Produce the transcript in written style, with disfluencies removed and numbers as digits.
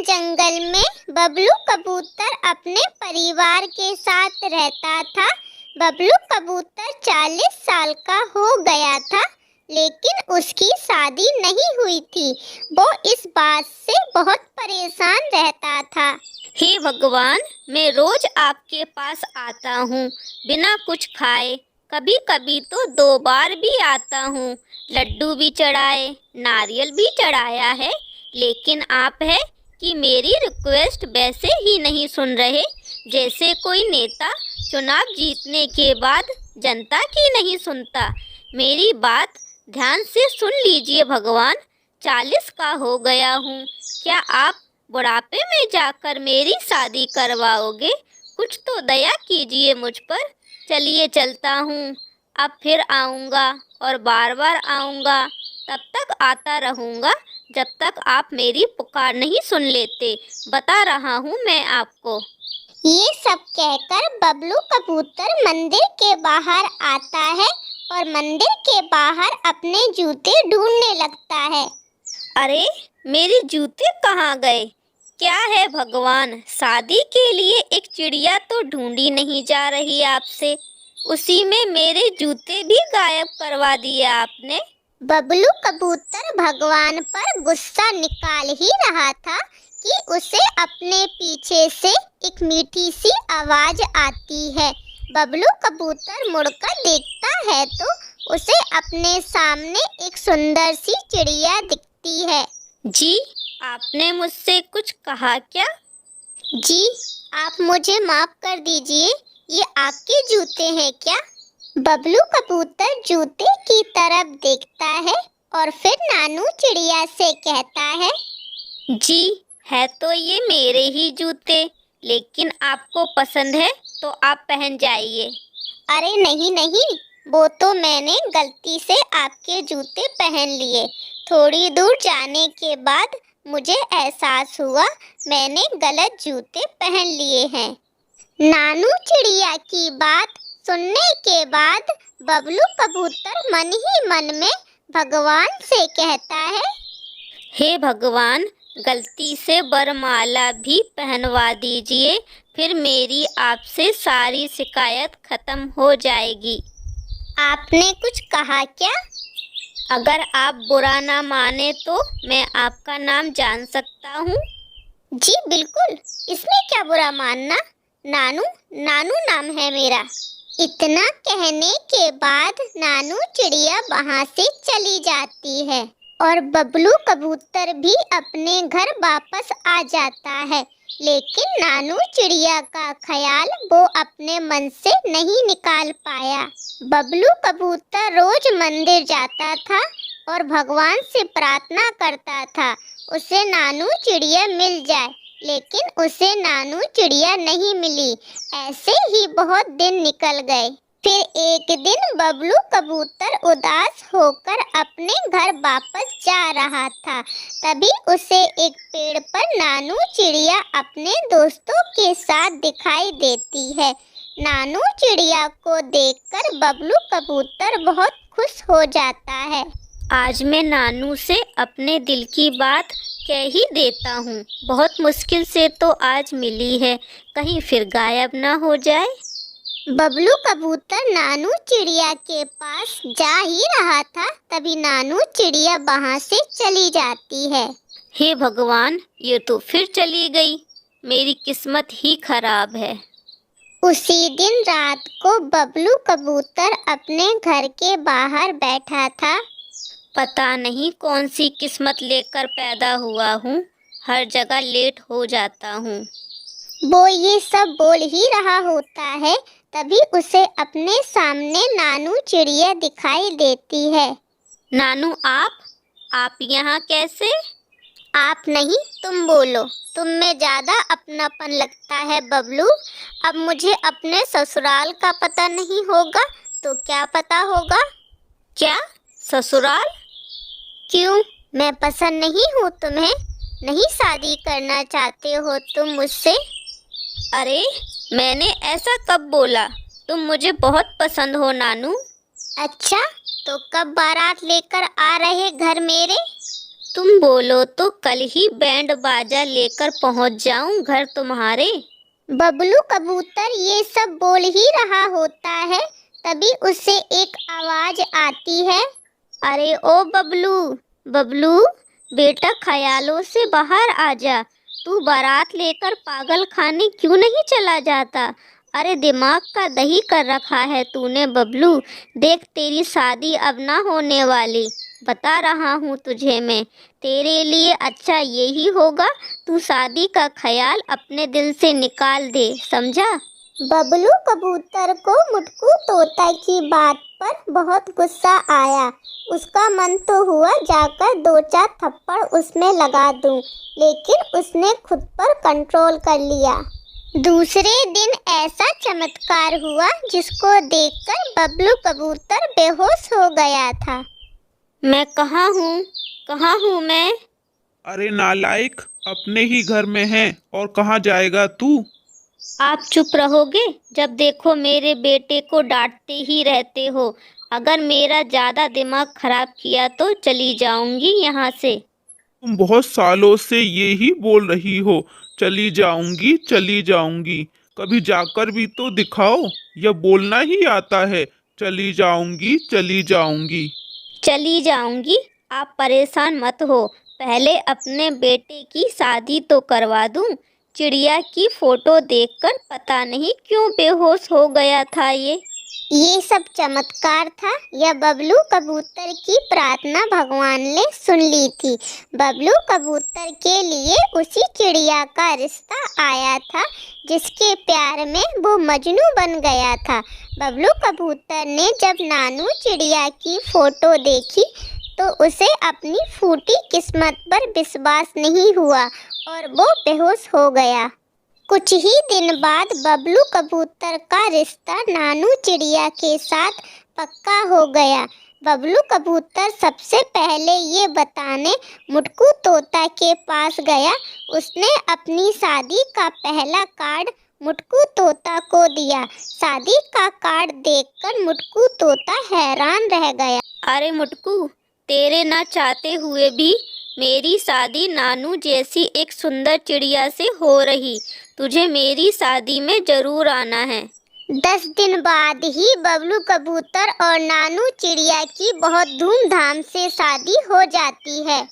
जंगल में बबलू कबूतर अपने परिवार के साथ रहता था। बबलू कबूतर 40 साल का हो गया था, लेकिन उसकी शादी नहीं हुई थी। वो इस बात से बहुत परेशान रहता था। हे भगवान, मैं रोज आपके पास आता हूँ बिना कुछ खाए। कभी कभी तो 2 बार भी आता हूँ। लड्डू भी चढ़ाए, नारियल भी चढ़ाया है, लेकिन आप है कि मेरी रिक्वेस्ट वैसे ही नहीं सुन रहे, जैसे कोई नेता चुनाव जीतने के बाद जनता की नहीं सुनता। मेरी बात ध्यान से सुन लीजिए भगवान, 40 का हो गया हूँ। क्या आप बुढ़ापे में जाकर मेरी शादी करवाओगे? कुछ तो दया कीजिए मुझ पर। चलिए चलता हूँ, अब फिर आऊँगा और बार बार आऊँगा। तब तक आता रहूँगा जब तक आप मेरी पुकार नहीं सुन लेते। बता रहा हूँ मैं आपको। ये सब कहकर बबलू कबूतर मंदिर के बाहर आता है और मंदिर के बाहर अपने जूते ढूंढने लगता है। अरे, मेरे जूते कहाँ गए? क्या है भगवान, शादी के लिए एक चिड़िया तो ढूंढी नहीं जा रही आपसे, उसी में मेरे जूते भी गायब करवा दिए आपने। बबलू कबूतर भगवान पर गुस्सा निकाल ही रहा था कि उसे अपने पीछे से एक मीठी सी आवाज आती है। बबलू कबूतर मुड़कर देखता है तो उसे अपने सामने एक सुंदर सी चिड़िया दिखती है। जी, आपने मुझसे कुछ कहा क्या? जी, आप मुझे माफ कर दीजिए, ये आपके जूते हैं क्या? बबलू कबूतर जूते की तरफ देखता है और फिर नानू चिड़िया से कहता है, जी, है तो ये मेरे ही जूते, लेकिन आपको पसंद है तो आप पहन जाइए। अरे नहीं नहीं, वो तो मैंने गलती से आपके जूते पहन लिए। थोड़ी दूर जाने के बाद मुझे एहसास हुआ मैंने गलत जूते पहन लिए हैं। नानू चिड़िया की बात सुनने के बाद बबलू कबूतर मन ही मन में भगवान से कहता है, हे भगवान, गलती से वरमाला भी पहनवा दीजिए, फिर मेरी आपसे सारी शिकायत खत्म हो जाएगी। आपने कुछ कहा क्या? अगर आप बुरा ना माने तो मैं आपका नाम जान सकता हूँ? जी बिल्कुल, इसमें क्या बुरा मानना। नानू नानू नाम है मेरा। इतना कहने के बाद नानू चिड़िया वहाँ से चली जाती है और बबलू कबूतर भी अपने घर वापस आ जाता है। लेकिन नानू चिड़िया का ख्याल वो अपने मन से नहीं निकाल पाया। बबलू कबूतर रोज मंदिर जाता था और भगवान से प्रार्थना करता था उसे नानू चिड़िया मिल जाए, लेकिन उसे नानू चिड़िया नहीं मिली। ऐसे ही बहुत दिन निकल गए। फिर एक दिन बबलू कबूतर उदास होकर अपने घर वापस जा रहा था। तभी उसे एक पेड़ पर नानू चिड़िया अपने दोस्तों के साथ दिखाई देती है। नानू चिड़िया को देखकर बबलू कबूतर बहुत खुश हो जाता है। आज मैं नानू से अपने दिल की बात कह ही देता हूँ। बहुत मुश्किल से तो आज मिली है, कहीं फिर गायब ना हो जाए। बबलू कबूतर नानू चिड़िया के पास जा ही रहा था, तभी नानू चिड़िया वहाँ से चली जाती है। हे भगवान, ये तो फिर चली गई। मेरी किस्मत ही खराब है। उसी दिन रात को बबलू कबूतर अपने घर के बाहर बैठा था। पता नहीं कौन सी किस्मत लेकर पैदा हुआ हूँ, हर जगह लेट हो जाता हूँ। वो ये सब बोल ही रहा होता है, तभी उसे अपने सामने नानू चिड़िया दिखाई देती है। नानू, आप यहाँ कैसे? आप नहीं, तुम बोलो। तुम में ज़्यादा अपनापन लगता है बबलू। अब मुझे अपने ससुराल का पता नहीं होगा तो क्या पता होगा? क्या ससुराल? क्यों, मैं पसंद नहीं हूँ तुम्हें? नहीं शादी करना चाहते हो तुम मुझसे? अरे, मैंने ऐसा कब बोला? तुम मुझे बहुत पसंद हो नानू। अच्छा, तो कब बारात लेकर आ रहे घर मेरे? तुम बोलो तो कल ही बैंड बाजा लेकर पहुंच जाऊं घर तुम्हारे। बबलू कबूतर ये सब बोल ही रहा होता है, तभी उससे एक आवाज आती है। अरे ओ बबलू, बबलू बेटा ख्यालों से बाहर आ जा। तू बारात लेकर पागल खाने क्यों नहीं चला जाता? अरे दिमाग का दही कर रखा है तूने बबलू। देख तेरी शादी अब ना होने वाली, बता रहा हूँ तुझे मैं। तेरे लिए अच्छा यही होगा तू शादी का ख्याल अपने दिल से निकाल दे, समझा? बबलू कबूतर को मुटकू तोता की बात पर बहुत गुस्सा आया। उसका मन तो हुआ जाकर 2-4 थप्पड़ उसमें लगा दूं, लेकिन उसने खुद पर कंट्रोल कर लिया। दूसरे दिन ऐसा चमत्कार हुआ जिसको देखकर बबलू कबूतर बेहोश हो गया था। मैं कहाँ हूँ मैं? अरे नालायक, अपने ही घर में है और कहाँ जाएगा तू? आप चुप रहोगे? जब देखो मेरे बेटे को डांटते ही रहते हो। अगर मेरा ज़्यादा दिमाग खराब किया तो चली जाऊंगी यहाँ से। तुम बहुत सालों से ये ही बोल रही हो, चली जाऊंगी चली जाऊंगी। कभी जाकर भी तो दिखाओ, यह बोलना ही आता है, चली जाऊंगी चली जाऊंगी। चली जाऊंगी? आप परेशान मत हो, पहले अपने बेटे की शादी तो करवा दूं। चिड़िया की फोटो देखकर पता नहीं क्यों बेहोश हो गया था ये सब चमत्कार था या बबलू कबूतर की प्रार्थना भगवान ने सुन ली थी। बबलू कबूतर के लिए उसी चिड़िया का रिश्ता आया था जिसके प्यार में वो मजनू बन गया था। बबलू कबूतर ने जब नानू चिड़िया की फोटो देखी तो उसे अपनी फूटी किस्मत पर विश्वास नहीं हुआ और वो बेहोश हो गया। कुछ ही दिन बाद बबलू कबूतर का रिश्ता नानू चिड़िया के साथ पक्का हो गया। बबलू कबूतर सबसे पहले ये बताने मुटकू तोता के पास गया। उसने अपनी शादी का पहला कार्ड मुटकू तोता को दिया। शादी का कार्ड देखकर मुटकू तोता हैरान रह गया। अरे मुटकू, तेरे ना चाहते हुए भी मेरी शादी नानू जैसी एक सुंदर चिड़िया से हो रही। तुझे मेरी शादी में जरूर आना है। 10 दिन बाद ही बबलू कबूतर और नानू चिड़िया की बहुत धूमधाम से शादी हो जाती है।